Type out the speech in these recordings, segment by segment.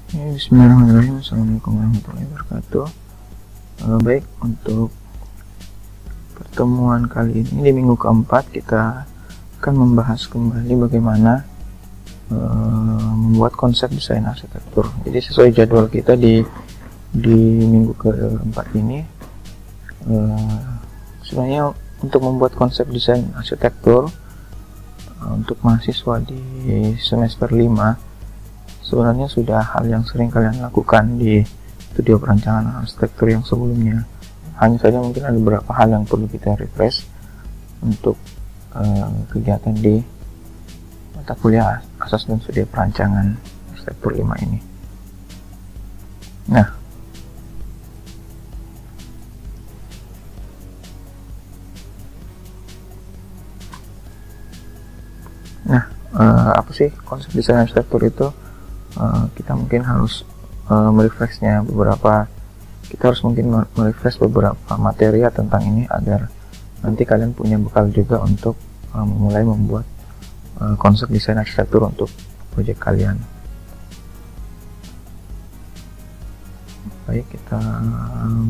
Bismillahirrahmanirrahim. Assalamualaikum warahmatullahi wabarakatuh. Baik, untuk pertemuan kali ini di minggu keempat kita akan membahas kembali bagaimana membuat konsep desain arsitektur. Jadi sesuai jadwal kita di minggu keempat ini, sebenarnya untuk membuat konsep desain arsitektur untuk mahasiswa di semester 5 sebenarnya sudah hal yang sering kalian lakukan di studio perancangan arsitektur yang sebelumnya. Hanya saja mungkin ada beberapa hal yang perlu kita refresh untuk kegiatan di mata kuliah asas dan studi perancangan arsitektur 5 ini. Apa sih konsep desain arsitektur itu? Kita mungkin harus merefreshnya kita harus mungkin merefresh beberapa materi tentang ini agar nanti kalian punya bekal juga untuk memulai membuat konsep desain arsitektur untuk proyek kalian. Baik, kita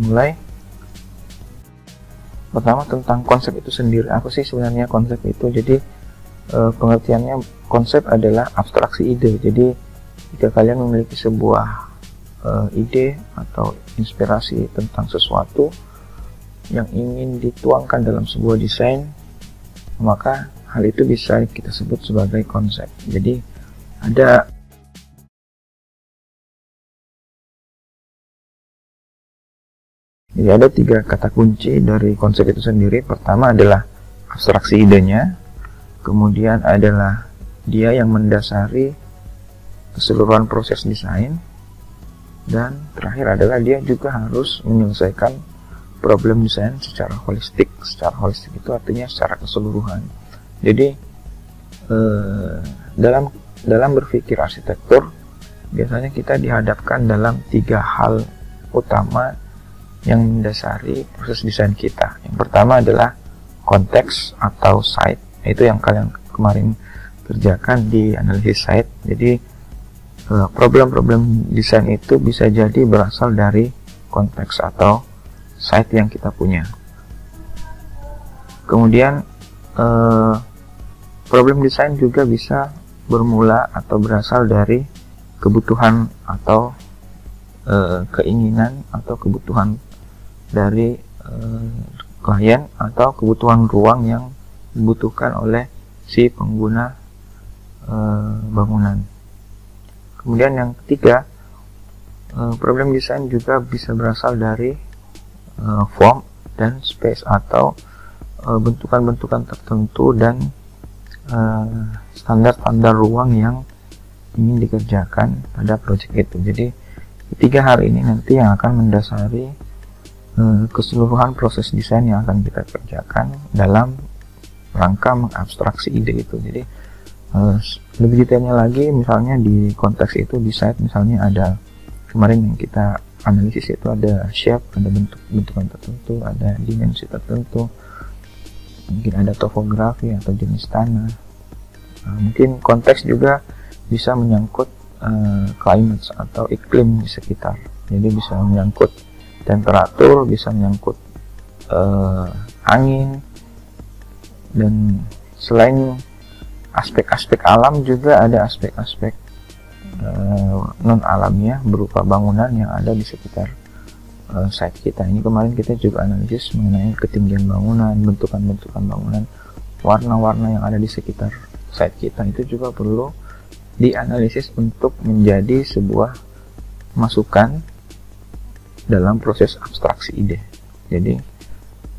mulai. Pertama, tentang konsep itu sendiri. Apa sih sebenarnya konsep itu? Jadi pengertiannya, konsep adalah abstraksi ide. Jadi jika kalian memiliki sebuah ide atau inspirasi tentang sesuatu yang ingin dituangkan dalam sebuah desain, maka hal itu bisa kita sebut sebagai konsep. Jadi ada 3 kata kunci dari konsep itu sendiri. Pertama adalah abstraksi idenya, kemudian adalah dia yang mendasari keseluruhan proses desain, dan terakhir adalah dia juga harus menyelesaikan problem desain secara holistik. Secara holistik itu artinya secara keseluruhan. Jadi dalam berpikir arsitektur biasanya kita dihadapkan dalam 3 hal utama yang mendasari proses desain kita. Yang pertama adalah konteks atau site, itu yang kalian kemarin kerjakan di analisis site. Jadi problem-problem desain itu bisa jadi berasal dari konteks atau site yang kita punya. Kemudian problem desain juga bisa bermula atau berasal dari kebutuhan atau keinginan atau kebutuhan dari klien atau kebutuhan ruang yang dibutuhkan oleh si pengguna bangunan. Kemudian yang ketiga, problem desain juga bisa berasal dari form dan space atau bentukan-bentukan tertentu dan standar-standar ruang yang ingin dikerjakan pada proyek itu. Jadi 3 hal ini nanti yang akan mendasari keseluruhan proses desain yang akan kita kerjakan dalam rangka mengabstraksi ide itu. Jadi lebih detailnya lagi, misalnya di konteks itu di site, misalnya ada kemarin yang kita analisis itu ada shape, ada bentukan tertentu, ada dimensi tertentu, mungkin ada topografi atau jenis tanah. Mungkin konteks juga bisa menyangkut climate atau iklim di sekitar. Jadi bisa menyangkut temperatur, bisa menyangkut angin, dan selain aspek-aspek alam juga ada aspek-aspek non alamnya berupa bangunan yang ada di sekitar site kita. Ini kemarin kita juga analisis mengenai ketinggian bangunan, bentukan-bentukan bangunan, warna-warna yang ada di sekitar site kita. Itu juga perlu dianalisis untuk menjadi sebuah masukan dalam proses abstraksi ide. Jadi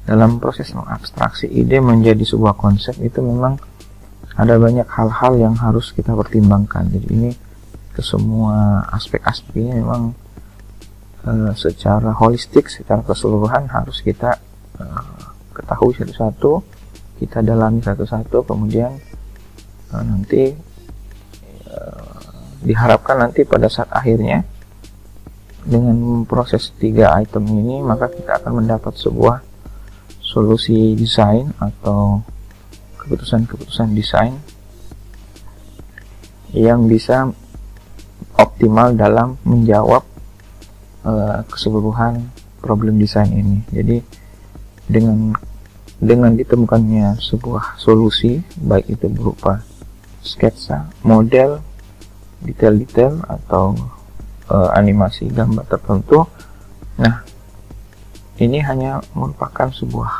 dalam proses mengabstraksi ide menjadi sebuah konsep itu memang ada banyak hal-hal yang harus kita pertimbangkan. Jadi ini ke semua aspek-aspek ini memang secara holistik, secara keseluruhan harus kita ketahui satu-satu, kita dalami satu-satu, kemudian nanti diharapkan nanti pada saat akhirnya dengan proses 3 item ini, maka kita akan mendapat sebuah solusi desain atau keputusan-keputusan desain yang bisa optimal dalam menjawab keseluruhan problem desain ini. Jadi dengan ditemukannya sebuah solusi, baik itu berupa sketsa, model, detail-detail atau animasi gambar tertentu. Nah, ini hanya merupakan sebuah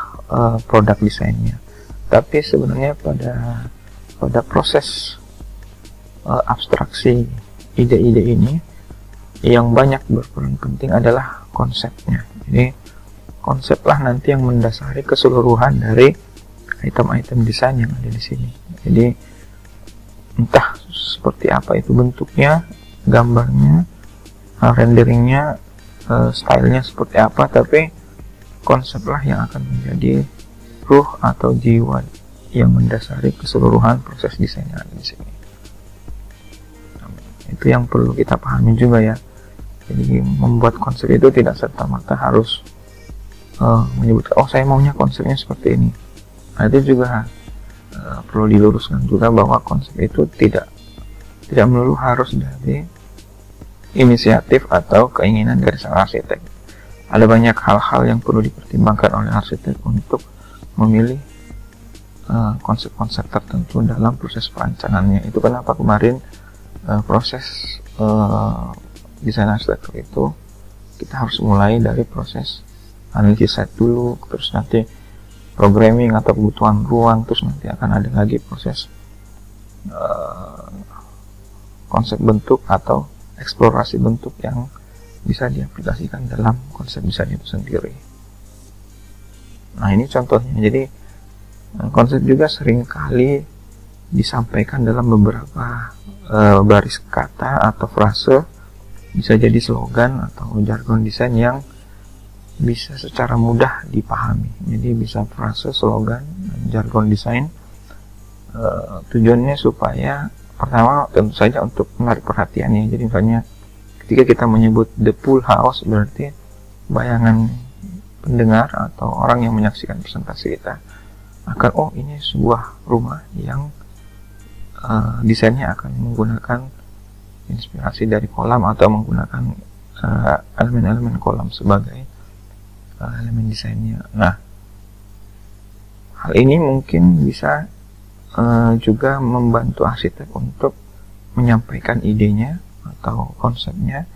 produk desainnya. Tapi sebenarnya pada proses abstraksi ide-ide ini, yang banyak berperan penting adalah konsepnya. Jadi konseplah nanti yang mendasari keseluruhan dari item-item desain yang ada di sini. Jadi entah seperti apa itu bentuknya, gambarnya, renderingnya, stylenya seperti apa, tapi konseplah yang akan menjadi ruh atau jiwa yang mendasari keseluruhan proses desain yang ada di sini. Itu yang perlu kita pahami juga ya. Jadi membuat konsep itu tidak serta-merta harus menyebutkan, oh saya maunya konsepnya seperti ini. Nah, itu juga perlu diluruskan juga bahwa konsep itu tidak melulu harus dari inisiatif atau keinginan dari sang arsitek. Ada banyak hal-hal yang perlu dipertimbangkan oleh arsitek untuk memilih konsep-konsep tertentu dalam proses perancangannya. Itu kenapa kemarin proses desain arsitektur itu kita harus mulai dari proses analisis site dulu, terus nanti programming atau kebutuhan ruang, terus nanti akan ada lagi proses konsep bentuk atau eksplorasi bentuk yang bisa diaplikasikan dalam konsep desain itu sendiri. Nah, ini contohnya. Jadi konsep juga sering kali disampaikan dalam beberapa baris kata atau frase, bisa jadi slogan atau jargon desain yang bisa secara mudah dipahami. Jadi bisa frase, slogan, jargon desain. Tujuannya supaya pertama tentu saja untuk menarik perhatiannya. Jadi misalnya ketika kita menyebut the pool house, berarti bayangan pendengar atau orang yang menyaksikan presentasi kita akan, oh ini sebuah rumah yang desainnya akan menggunakan inspirasi dari kolam atau menggunakan elemen-elemen kolam sebagai elemen desainnya. Nah, hal ini mungkin bisa juga membantu arsitek untuk menyampaikan idenya atau konsepnya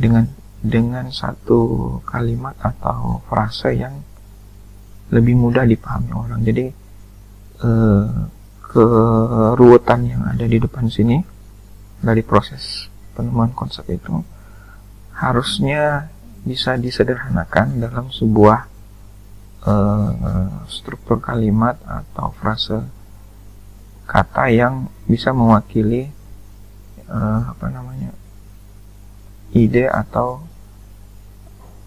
dengan satu kalimat atau frase yang lebih mudah dipahami orang. Jadi keruwetan yang ada di depan sini dari proses penemuan konsep itu harusnya bisa disederhanakan dalam sebuah struktur kalimat atau frase kata yang bisa mewakili ide atau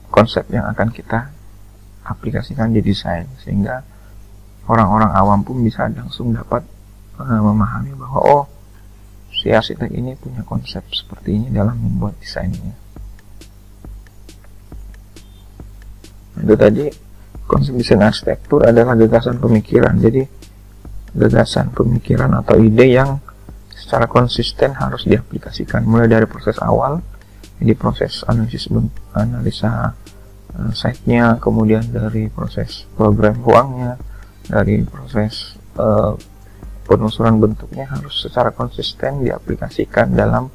konsep yang akan kita aplikasikan di desain, sehingga orang-orang awam pun bisa langsung dapat memahami bahwa oh, si arsitek ini punya konsep seperti ini dalam membuat desainnya. Itu tadi konsep desain arsitektur adalah gagasan pemikiran. Jadi gagasan pemikiran atau ide yang secara konsisten harus diaplikasikan mulai dari proses awal, jadi proses analisa site-nya, kemudian dari proses program ruangnya, dari proses penelusuran bentuknya harus secara konsisten diaplikasikan dalam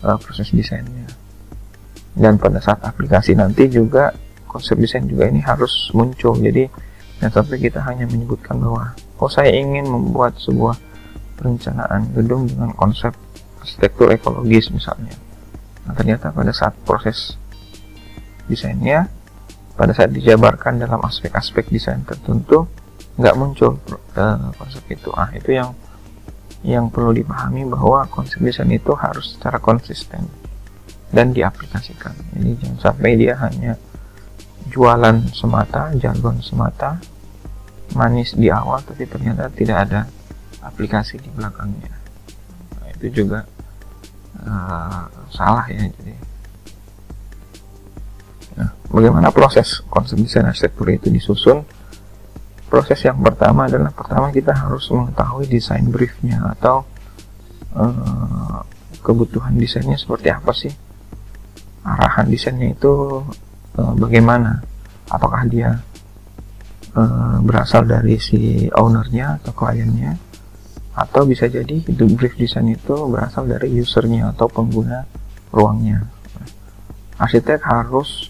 proses desainnya. Dan pada saat aplikasi nanti juga konsep desain juga ini harus muncul. Jadi jangan sampai kita hanya menyebutkan bahwa oh saya ingin membuat sebuah perencanaan gedung dengan konsep arsitektur ekologis misalnya. Nah, ternyata pada saat proses desainnya, pada saat dijabarkan dalam aspek-aspek desain tertentu, nggak muncul konsep itu. Itu yang perlu dipahami, bahwa konsep desain itu harus secara konsisten dan diaplikasikan. Jadi jangan sampai dia hanya jualan semata, jargon semata, manis di awal tapi ternyata tidak ada aplikasi di belakangnya. Nah, itu juga salah ya. Jadi bagaimana proses konsep desain arsitektur itu disusun? Proses yang pertama adalah kita harus mengetahui desain briefnya atau kebutuhan desainnya seperti apa sih, arahan desainnya itu bagaimana, apakah dia berasal dari si ownernya atau kliennya, atau bisa jadi itu brief design itu berasal dari usernya atau pengguna ruangnya. Arsitek harus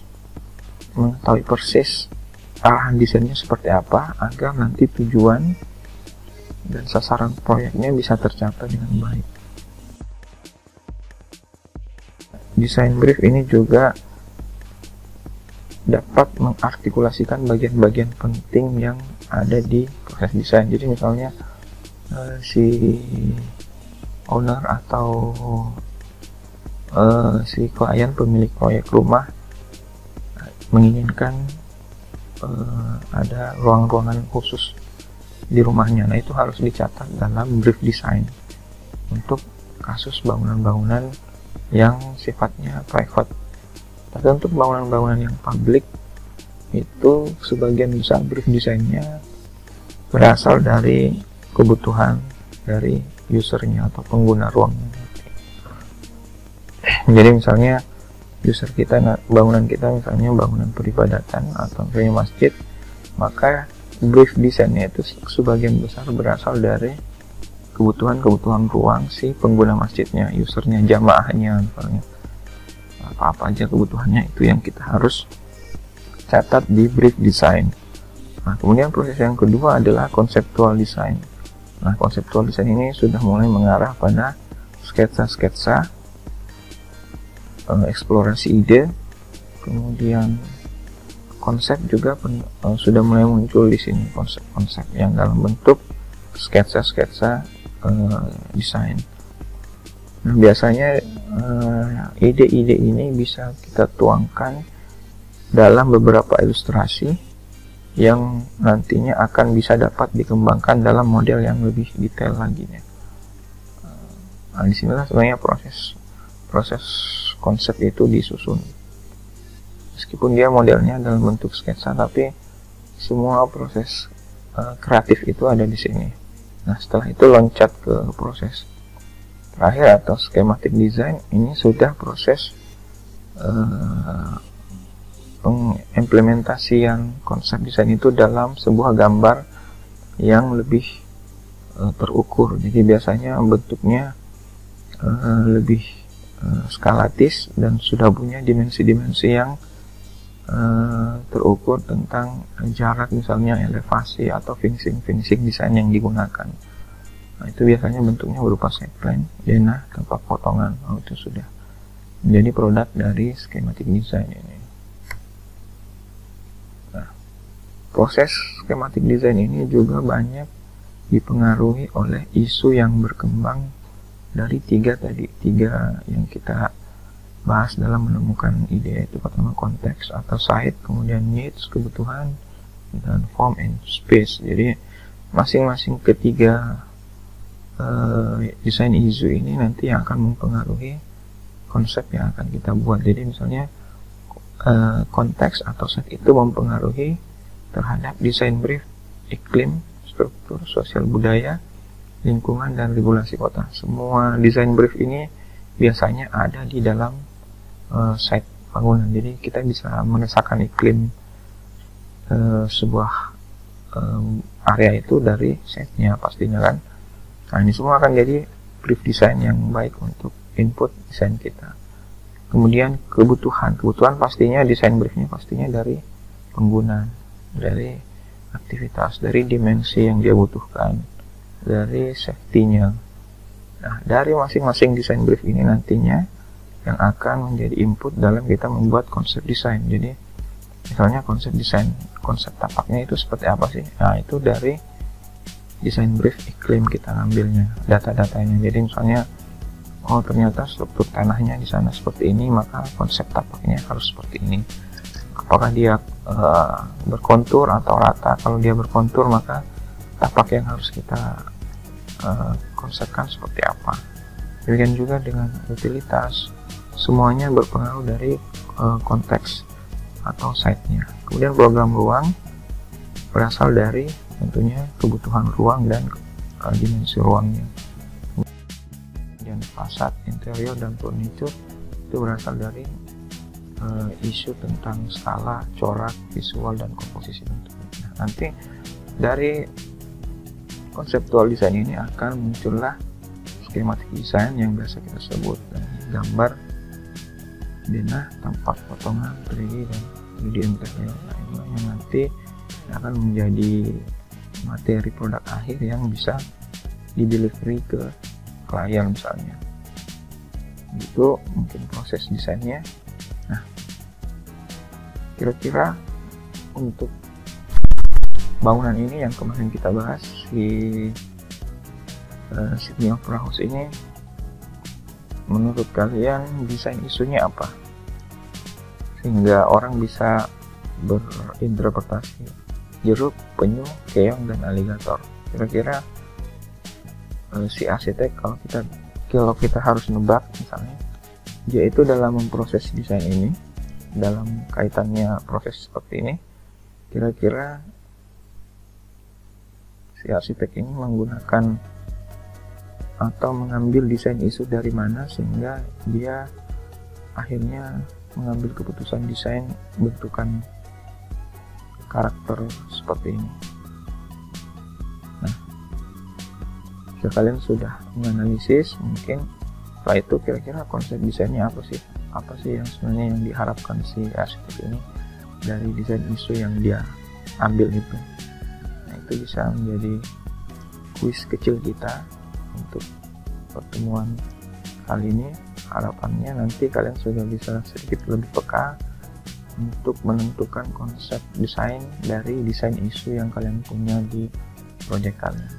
mengetahui persis arahan desainnya seperti apa agar nanti tujuan dan sasaran proyeknya bisa tercapai dengan baik. Desain brief ini juga dapat mengartikulasikan bagian-bagian penting yang ada di proses desain. Jadi misalnya si owner atau si klien pemilik proyek rumah menginginkan ada ruang-ruangan khusus di rumahnya. Nah, itu harus dicatat dalam brief design untuk kasus bangunan-bangunan yang sifatnya private. Tapi untuk bangunan-bangunan yang publik itu sebagian besar brief desainnya berasal dari kebutuhan dari usernya atau pengguna ruangnya. Jadi misalnya user kita, bangunan kita misalnya bangunan peribadatan atau misalnya masjid, maka brief desainnya itu sebagian besar berasal dari kebutuhan ruang si pengguna masjidnya, usernya, jamaahnya misalnya. Apa aja kebutuhannya itu yang kita harus catat di brief design. Nah, kemudian proses yang kedua adalah conceptual design. Nah, conceptual design ini sudah mulai mengarah pada sketsa-sketsa, eksplorasi ide, kemudian konsep juga sudah mulai muncul di sini, konsep-konsep yang dalam bentuk sketsa-sketsa desain. Nah, biasanya ide-ide ini bisa kita tuangkan dalam beberapa ilustrasi yang nantinya akan bisa dapat dikembangkan dalam model yang lebih detail lagi. Nah, disinilah sebenarnya proses konsep itu disusun. Meskipun dia modelnya dalam bentuk sketsa, tapi semua proses kreatif itu ada di sini. Nah, setelah itu loncat ke proses terakhir atau schematic design. Ini sudah proses pengimplementasian konsep desain itu dalam sebuah gambar yang lebih terukur. Jadi biasanya bentuknya lebih skalatis dan sudah punya dimensi-dimensi yang terukur tentang jarak, misalnya elevasi atau finishing desain yang digunakan. Nah, itu biasanya bentuknya berupa side plan, denah, tempat potongan. Oh, itu sudah menjadi produk dari schematic design ini. Nah, proses schematic design ini juga banyak dipengaruhi oleh isu yang berkembang dari tiga yang kita bahas dalam menemukan ide, itu pertama konteks atau site, kemudian needs, kebutuhan, dan form and space. Jadi masing-masing ketiga desain isu ini nanti yang akan mempengaruhi konsep yang akan kita buat. Jadi misalnya konteks atau set itu mempengaruhi terhadap desain brief, iklim, struktur, sosial budaya, lingkungan, dan regulasi kota. Semua desain brief ini biasanya ada di dalam site bangunan. Jadi kita bisa merasakan iklim sebuah area itu dari site-nya pastinya kan. Nah, ini semua akan jadi brief design yang baik untuk input desain kita. Kemudian kebutuhan pastinya desain briefnya pastinya dari pengguna, dari aktivitas, dari dimensi yang dia butuhkan, dari safety-nya. Nah, dari masing-masing desain brief ini nantinya yang akan menjadi input dalam kita membuat konsep desain. Jadi misalnya konsep desain, konsep tapaknya itu seperti apa sih? Nah, itu dari desain brief iklim kita ngambilnya, data-datanya. Jadi misalnya, oh ternyata struktur tanahnya di sana seperti ini, maka konsep tapaknya harus seperti ini. Apakah dia berkontur atau rata? Kalau dia berkontur, maka tapak yang harus kita konsepkan seperti apa. Demikian juga dengan utilitas, semuanya berpengaruh dari konteks atau site-nya. Kemudian program ruang berasal dari tentunya kebutuhan ruang dan dimensi ruangnya. Kemudian fasad, interior, dan furniture itu berasal dari isu tentang skala, corak, visual, dan komposisi bentuk. Nah, nanti dari konseptual desain ini akan muncullah skematik desain yang biasa kita sebut gambar denah, tampak, potongan, 3D, dan 3D interior. Nah, ini yang nanti akan menjadi materi produk akhir yang bisa di delivery ke klien misalnya. Itu mungkin proses desainnya. Nah, kira-kira untuk bangunan ini yang kemarin kita bahas di Sydney Opera House ini, menurut kalian desain isunya apa? Sehingga orang bisa berinterpretasi jeruk, penyu, keong, dan aligator. Kira-kira si arsitek kalau kita harus nebak misalnya, dia itu dalam memproses desain ini, dalam kaitannya proses seperti ini, kira-kira si arsitek ini menggunakan atau mengambil desain isu dari mana sehingga dia akhirnya mengambil keputusan desain bentukan karakter seperti ini. Nah, jika kalian sudah menganalisis, mungkin setelah itu kira-kira konsep desainnya apa sih yang sebenarnya yang diharapkan si arsitek ini dari desain isu yang dia ambil itu. Nah, itu bisa menjadi kuis kecil kita untuk pertemuan kali ini. Harapannya nanti kalian sudah bisa sedikit lebih peka untuk menentukan konsep desain dari desain isu yang kalian punya di proyek kalian.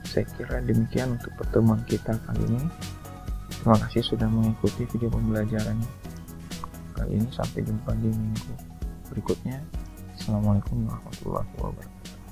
Saya kira demikian untuk pertemuan kita kali ini. Terima kasih sudah mengikuti video pembelajaran kali ini. Sampai jumpa di minggu berikutnya. Assalamualaikum warahmatullahi wabarakatuh.